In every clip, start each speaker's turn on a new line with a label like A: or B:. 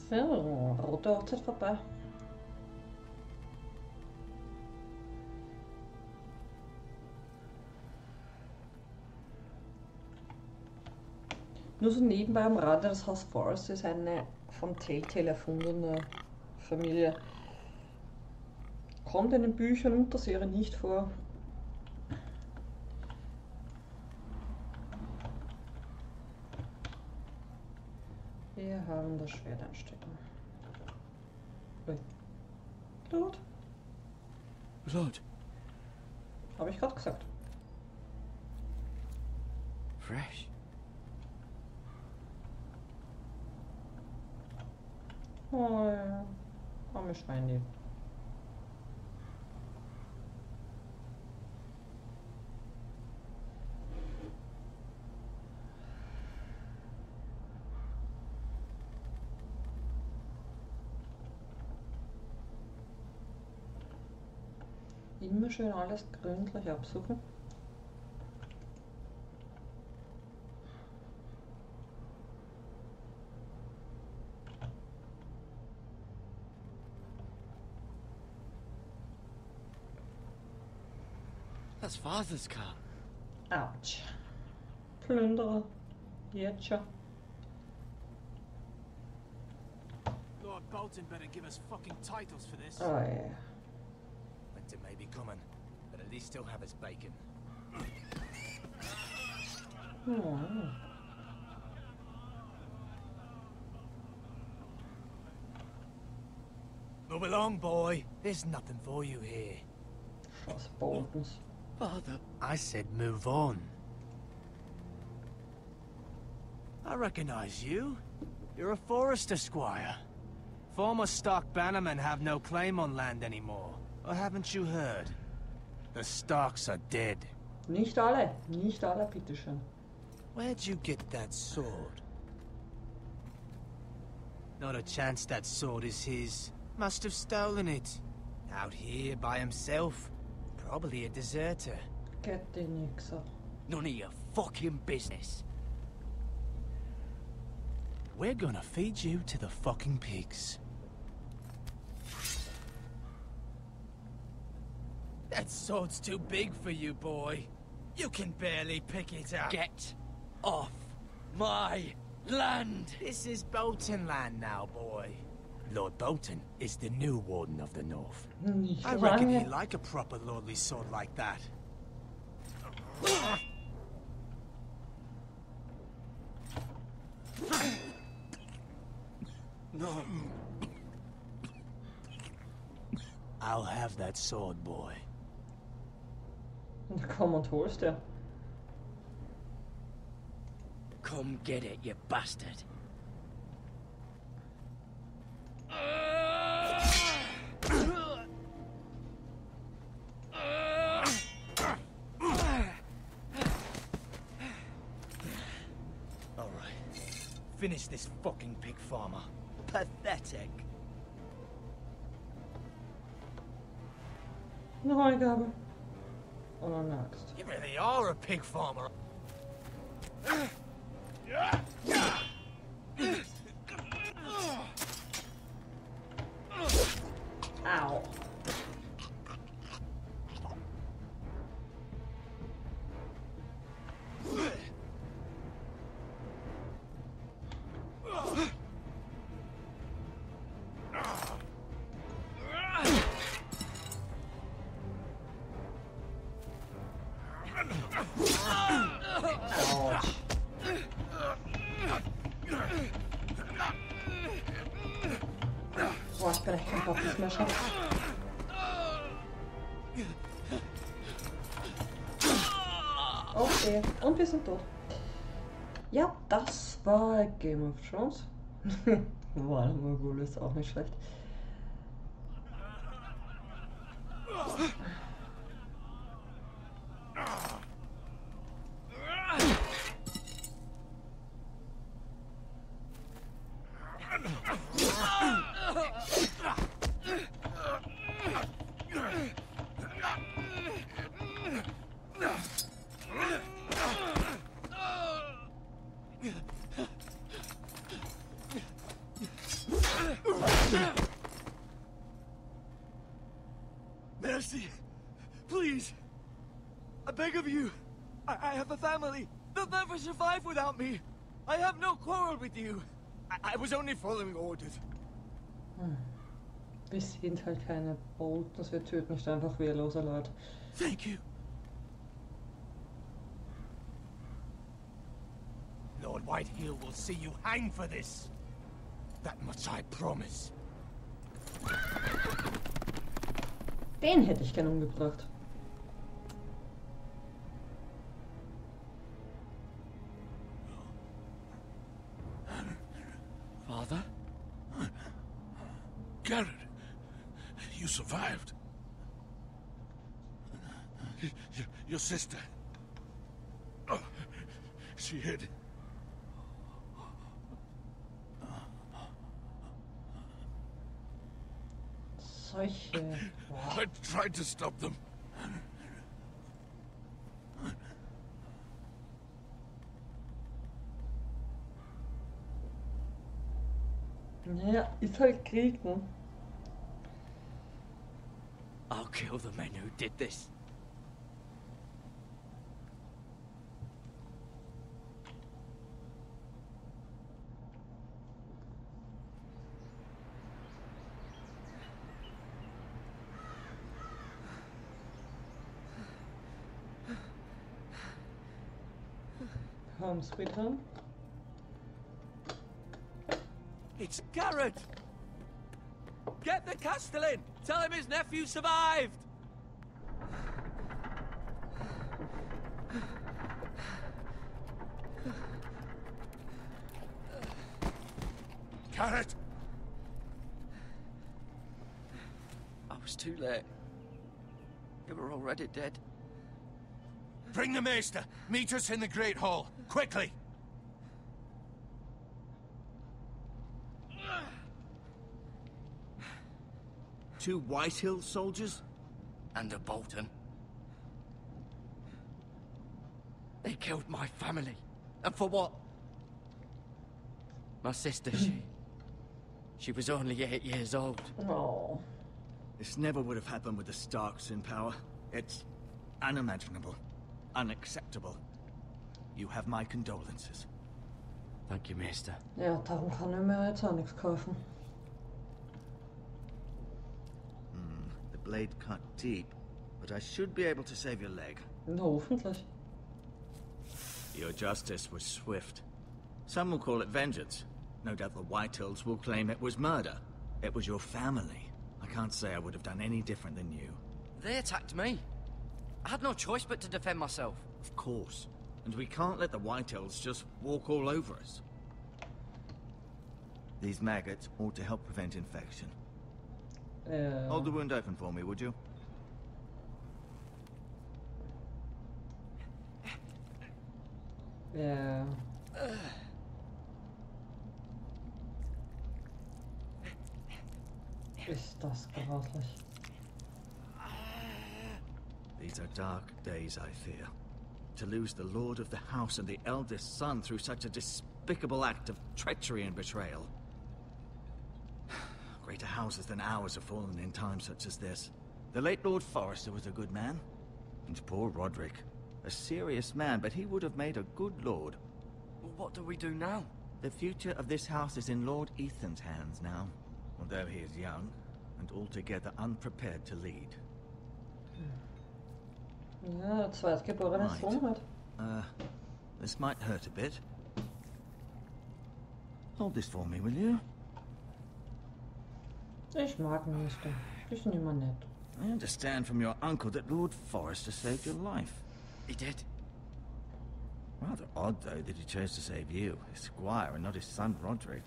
A: So, rote Hochzeit vorbei. Nur so nebenbei am Rande, das Haus Forest ist eine vom Telltale erfundene Familie. Kommt in den Büchern und der Serie nicht vor. Wir haben das Schwert einstecken. Blut.
B: Blut.
A: Habe ich gerade gesagt.
B: Fresh.
A: Oh ja. Arme Schweini. Immer schön alles gründlich absuchen.
B: That's Father's car.
A: Autsch. Plünderer. Jetzt schon.
C: Lord Bolton better give us fucking titles for this.
A: Oh ja.
D: Winter may be coming, but at least he'll have his bacon.
A: Oh.
D: Move along, boy. There's nothing for you here.
A: Was Boltons.
B: Father.
D: I said move on. I recognize you. You're a Forester squire. Former Stark bannermen have no claim on land anymore. Or haven't you heard? The Starks are dead.
A: Nicht alle, bitteschön.
D: Where'd you get that sword? Not a chance that sword is his. Must have stolen it. Out here by himself. Probably a deserter.
A: Get the Nixer.
D: None of your fucking business. We're gonna feed you to the fucking pigs. That sword's too big for you, boy. You can barely pick it up.
B: Get off my land!
D: This is Bolton land now, boy. Lord Bolton is the new Warden of the North.
A: Nicht
D: I reckon
A: lange.
D: he'd like a proper lordly sword like that.
B: No.
D: I'll have that sword, boy.
A: Na komm und holst dir.
B: Come get it, you bastard.
D: All right. Finish this fucking pig farmer.
B: Pathetic.
A: Eine Heugabe. Und eine Axt.
D: You really are a pig farmer.
A: Au. Autsch. Boah, ich bin echt kein Bock mehr schaffen. Okay, und wir sind tot. Ja, das war Game of Thrones. War Morgulis auch nicht schlecht.
E: Mercy. Please. I beg of you. I have a family. They'll never survive without me. I have no quarrel with you. I was only following orders.
A: Wir sind halt keine Boltons, wir töten nicht einfach wehrlose Leute.
E: Thank you. Lord Whitehill will see you hang for this. That much I promise.
A: Den hätte ich gern umgebracht.
B: Father?
F: Gareth, you survived. Your sister. Oh, she hid.
A: Solche. Boah.
F: I tried to stop them.
A: Naja, ist halt Krieg, ne?
B: I'll kill the men who did this.
A: Home sweet home.
D: It's Gareth! Get the Castellan! Tell him his nephew survived!
F: Gareth!
B: I was too late. They were already dead.
E: Bring the Maester. Meet us in the Great Hall. Quickly.
D: Two Whitehill soldiers?
B: And a Bolton. They killed my family. And for what? My sister, she was only 8 years old.
A: Oh.
D: This never would have happened with the Starks in power. It's unimaginable. Unacceptable. You have my condolences.
B: Thank you, Maester.
A: Ja, darum kann er mir jetzt auch nichts kaufen.
D: The blade cut deep, but I should be able to save your leg.
A: Na, hoffentlich.
D: Your justice was swift. Some will call it vengeance. No doubt the Whitehills will claim it was murder. It was your family. I can't say I would have done any different than you.
B: They attacked me. I had no choice but to defend myself.
D: Of course. And we can't let the Whitehills just walk all over us. These maggots ought to help prevent infection. Hold the wound open for me, would you?
A: Ja. Ist das grauslich.
D: These are dark days, I fear. To lose the lord of the house and the eldest son through such a despicable act of treachery and betrayal. Greater houses than ours have fallen in times such as this. The late Lord Forrester was a good man. And poor Roderick. A serious man, but he would have made a good lord.
B: Well, what do we do now?
D: The future of this house is in Lord Ethan's hands now. Although he is young, and altogether unprepared to lead.
A: Ja, zweitgeborener Sohn halt.
D: This might hurt a bit. Hold this for me, will you?
A: Ich mag nicht. Die sind immer nett.
D: I understand from your uncle that Lord Forrester saved your life.
B: He did.
D: Rather odd, though, that he chose to save you, his squire, and not his son Roderick.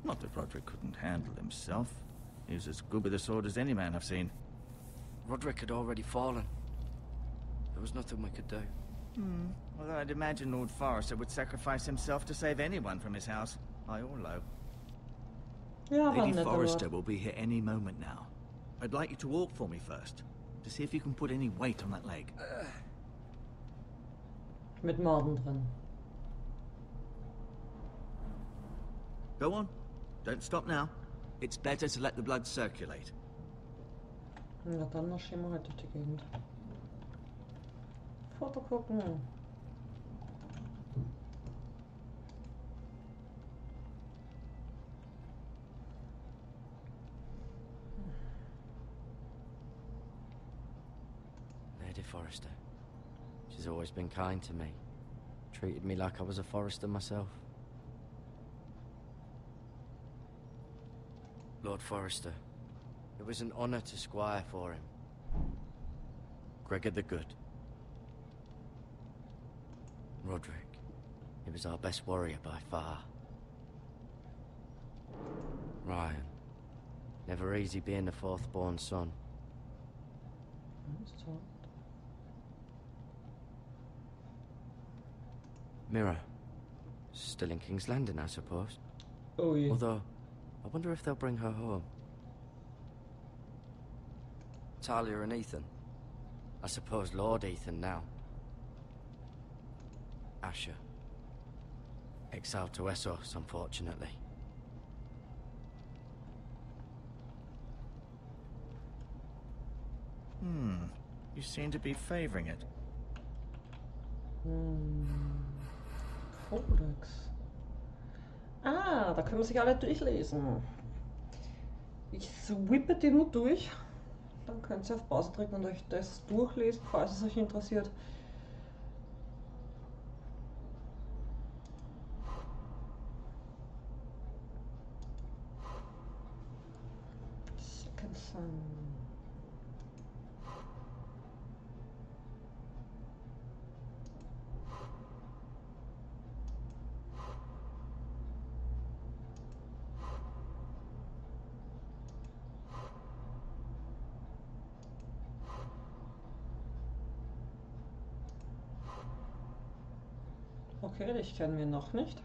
D: Not that Roderick couldn't handle himself. He was as good with a sword as any man I've seen.
B: Roderick had already fallen. There was nothing we could do.
D: Although I'd imagine Lord Forrester would sacrifice himself to save anyone from his house, high or low.
A: Ja, war
D: Lady
A: nett,
D: Forrester
A: aber...
D: will be here any moment now. I'd like you to walk for me first, to see if you can put any weight on that leg.
A: Mit Morden drin.
D: Go on.
E: Don't stop now. It's better to let the blood circulate.
A: Na dann marschieren wir halt durch die Gegend. Foto gucken.
G: Lady Forrester. She's always been kind to me. Treated me like I was a Forrester myself. Lord Forrester. It was an honor to squire for him. Gregor the Good. Roderick. He was our best warrior by far. Ryan. Never easy being the fourth-born son. Mirror. Still in King's Landing, I suppose.
A: Oh yeah.
G: Although, I wonder if they'll bring her home. Talia and Ethan. I suppose Lord Ethan now. Asher. Exiled to Essos, unfortunately.
E: You seem to be favoring it.
A: Codex. Ah, da können wir sich alle durchlesen. Ich swippe die nur durch. Dann könnt ihr auf Pause drücken und euch das durchlesen, falls es euch interessiert. Second Son. Okay, dich kennen wir noch nicht.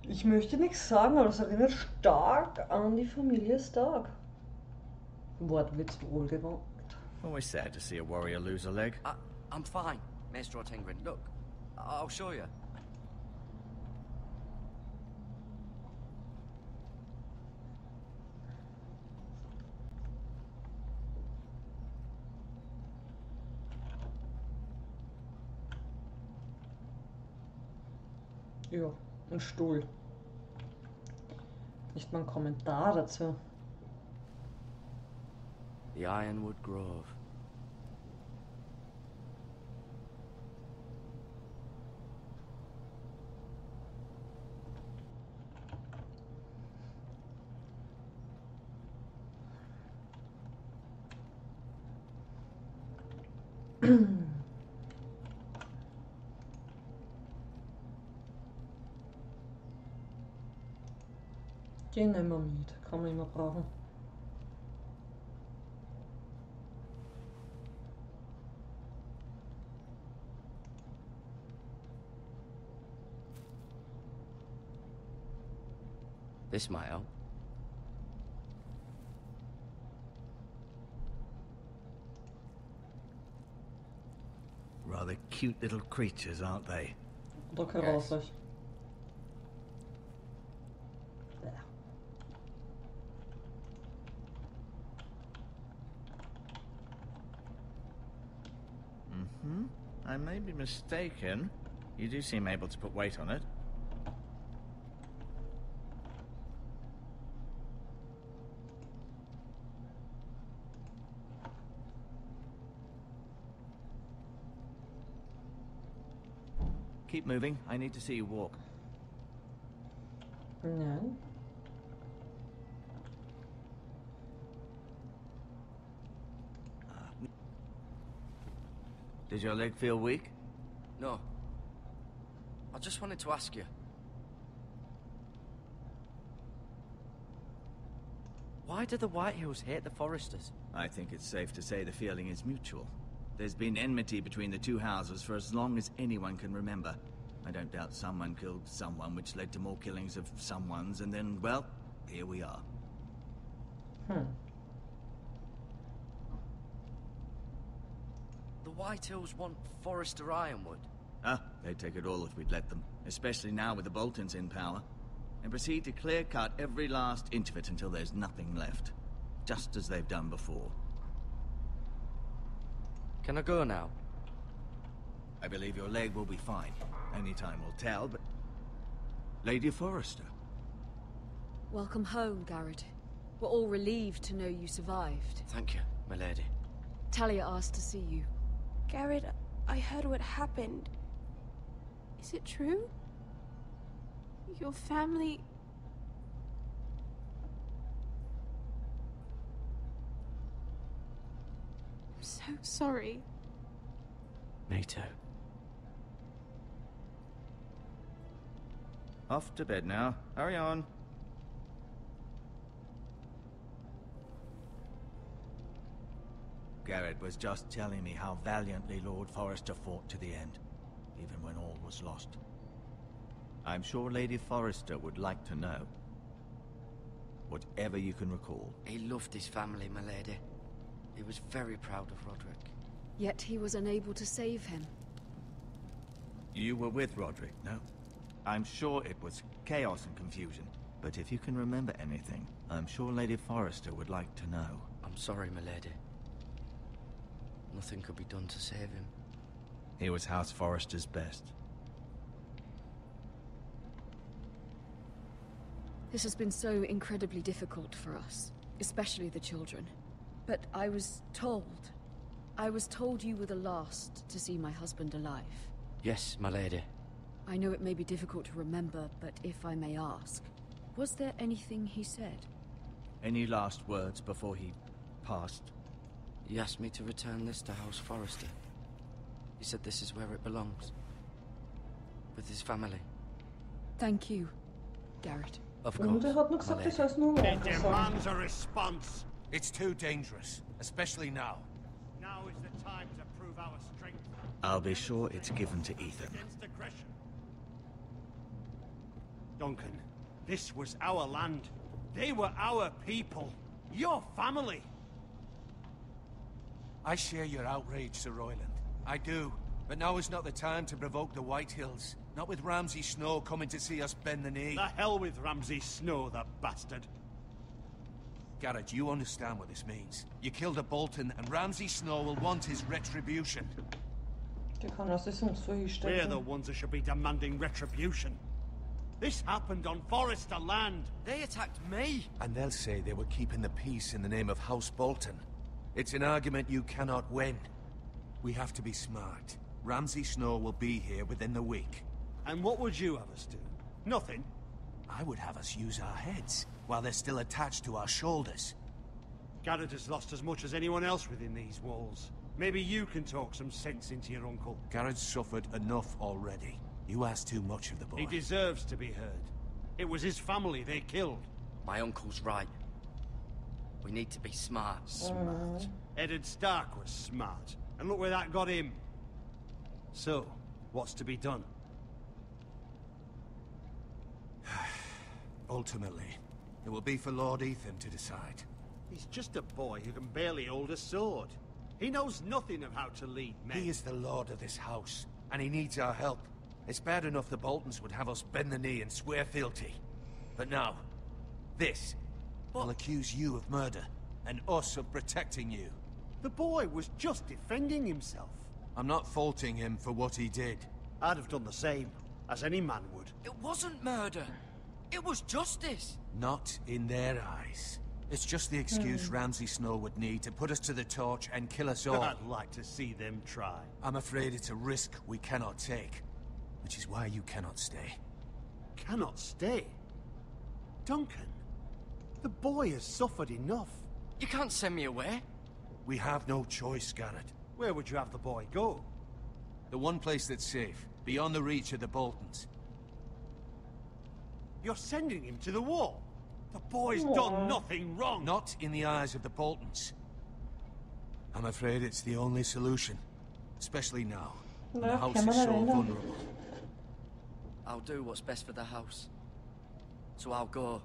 A: Ich möchte nichts sagen, aber es erinnert stark an die Familie Stark. Wortwitz wohlgewagt.
E: Always sad to see a warrior lose a leg.
G: I'm fine, Maester Ortengrin. Look, I'll show you.
A: Ja, ein Stuhl. Nicht mal ein Kommentar dazu.
G: The Ironwood Grove.
A: Den nehmen wir mit, kann man immer brauchen.
G: This might help.
E: Rather cute little creatures, aren't they?
A: Drück heraus. Yes.
E: I may be mistaken. You do seem able to put weight on it. Keep moving. I need to see you walk.
A: No.
E: Did your leg feel weak?
G: No. I just wanted to ask you. Why do the Whitehills hate the Foresters?
E: I think it's safe to say the feeling is mutual. There's been enmity between the two houses for as long as anyone can remember. I don't doubt someone killed someone, which led to more killings of someones, and then, well, here we are.
B: Whitehills want Forrester Ironwood?
E: Ah, they'd take it all if we'd let them. Especially now with the Boltons in power. And proceed to clear-cut every last inch of it until there's nothing left. Just as they've done before.
G: Can I go now?
E: I believe your leg will be fine. Only time will tell, but... Lady Forrester.
H: Welcome home, Gareth. We're all relieved to know you survived.
G: Thank you, my lady.
H: Talia asked to see you.
I: Gareth, I heard what happened. Is it true? Your family... I'm so sorry.
G: Me too.
E: Off to bed now. Hurry on. Gareth was just telling me how valiantly Lord Forrester fought to the end, even when all was lost. I'm sure Lady Forrester would like to know. Whatever you can recall.
G: He loved his family, my lady. He was very proud of Roderick.
H: Yet he was unable to save him.
E: You were with Roderick, no? I'm sure it was chaos and confusion. But if you can remember anything, I'm sure Lady Forrester would like to know.
G: I'm sorry, my lady. Nothing could be done to save him.
E: He was House Forrester's best.
H: This has been so incredibly difficult for us, especially the children. But I was told you were the last to see my husband alive.
G: Yes, my lady.
H: I know it may be difficult to remember, but if I may ask, was there anything he said?
E: Any last words before he passed?
G: He asked me to return this to House Forrester. He said this is where it belongs. With his family.
H: Thank you, Gareth.
G: Of
A: Und
G: course,
A: hat noch
G: my
A: gesagt,
G: lady.
A: ich soll es nur
D: It
A: weiter sagen.
D: demands a response.
F: It's too dangerous, especially now.
D: Now is the time to prove our strength.
E: I'll be sure it's given to Ethan.
D: Against aggression. Duncan, this was our land. They were our people. Your family.
F: I share your outrage, Sir Royland. I do. But now is not the time to provoke the Whitehills. Not with Ramsay Snow coming to see us bend the knee.
D: The hell with Ramsay Snow, the bastard.
F: Gareth, you understand what this means. You killed a Bolton, and Ramsay Snow will want his retribution.
A: Der kann das sonst so
D: We're the
A: hinstellen.
D: ones that should be demanding retribution. This happened on Forrester land.
B: They attacked me!
F: And they'll say they were keeping the peace in the name of House Bolton. It's an argument you cannot win. We have to be smart. Ramsay Snow will be here within the week.
D: And what would you have us do? Nothing.
F: I would have us use our heads, while they're still attached to our shoulders.
D: Gareth has lost as much as anyone else within these walls. Maybe you can talk some sense into your uncle.
F: Gareth's suffered enough already. You ask too much of the boy.
D: He deserves to be heard. It was his family they killed.
G: My uncle's right. We need to be smart.
D: Smart. Eddard Stark was smart. And look where that got him. So, what's to be done?
F: Ultimately, it will be for Lord Ethan to decide.
D: He's just a boy who can barely hold a sword. He knows nothing of how to lead men.
F: He is the lord of this house, and he needs our help. It's bad enough the Boltons would have us bend the knee and swear fealty. But now, this will accuse you of murder, and us of protecting you.
D: The boy was just defending himself.
F: I'm not faulting him for what he did.
D: I'd have done the same, as any man would.
B: It wasn't murder. It was justice.
F: Not in their eyes. It's just the excuse Ramsay Snow would need to put us to the torch and kill us all.
D: I'd like to see them try.
F: I'm afraid it's a risk we cannot take, which is why you cannot stay.
D: Cannot stay? Duncan, the boy has suffered enough.
B: You can't send me away.
F: We have no choice, Gareth.
D: Where would you have the boy go?
F: The one place that's safe, beyond the reach of the Boltons.
D: You're sending him to the wall? The boy's done nothing wrong.
F: Not in the eyes of the Boltons. I'm afraid it's the only solution. Especially now, when the
A: Ja,
F: house
A: kan man
F: is so
A: erinnern.
F: vulnerable.
G: I'll do what's best for the house. So I'll go.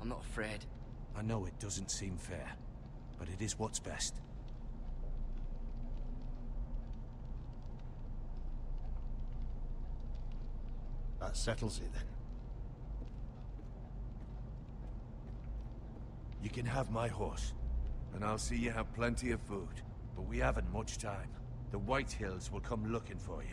G: I'm not afraid.
F: I know it doesn't seem fair, but it is what's best.
J: That settles it then.
F: You can have my horse, and I'll see you have plenty of food. But we haven't much time. The White Hills will come looking for you.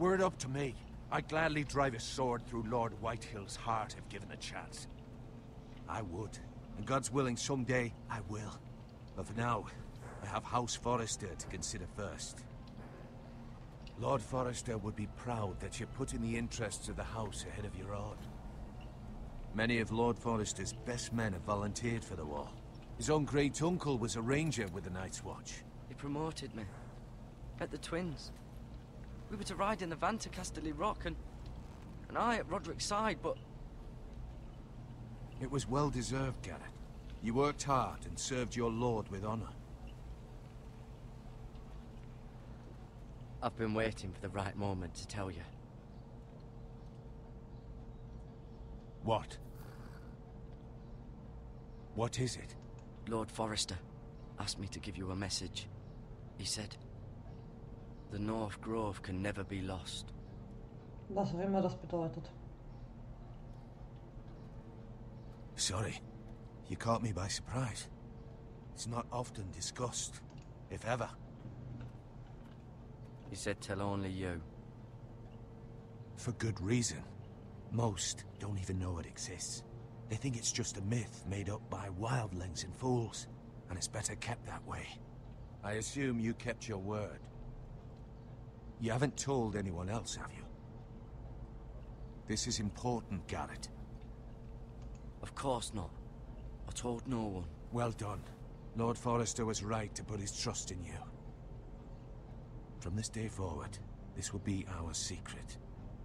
F: Were it up to me, I'd gladly drive a sword through Lord Whitehill's heart if given a chance. I would, and God's willing someday I will. But for now, I have House Forrester to consider first. Lord Forrester would be proud that you're putting the interests of the house ahead of your own. Many of Lord Forrester's best men have volunteered for the war. His own great-uncle was a ranger with the Night's Watch.
G: He promoted me. Met the twins. We were to ride in the van to Casterly Rock, and I at Roderick's side, but...
F: It was well-deserved, Gareth. You worked hard and served your lord with honor.
G: I've been waiting for the right moment to tell you.
F: What? What is it?
G: Lord Forrester asked me to give you a message. He said, the North Grove can never be lost.
A: Was auch immer das bedeutet.
F: Sorry, you caught me by surprise. It's not often discussed, if ever.
G: He said tell only you.
F: For good reason. Most don't even know it exists. They think it's just a myth made up by wildlings and fools, and it's better kept that way. I assume you kept your word. You haven't told anyone else, have you? This is important, Gareth.
G: Of course not. I told no one.
F: Well done. Lord Forrester was right to put his trust in you. From this day forward, this will be our secret.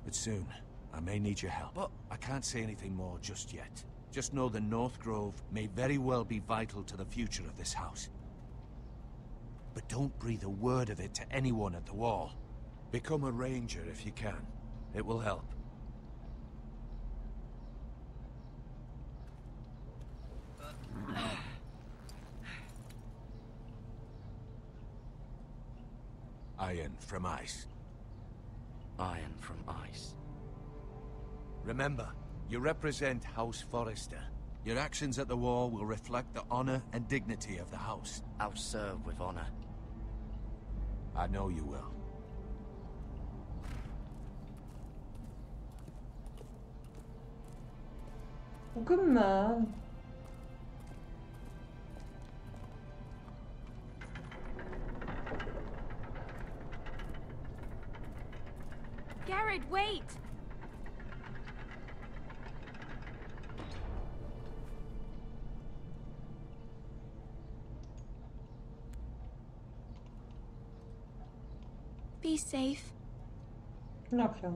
F: But soon, I may need your help.
G: But
F: I can't say anything more just yet. Just know the North Grove may very well be vital to the future of this house. But don't breathe a word of it to anyone at the Wall. Become a ranger if you can. It will help. Iron from ice.
G: Iron from ice.
F: Remember, you represent House Forrester. Your actions at the war will reflect the honor and dignity of the house.
G: I'll serve with honor.
F: I know you will.
A: Good man.
I: Gareth, wait! Be safe.
A: Na klar.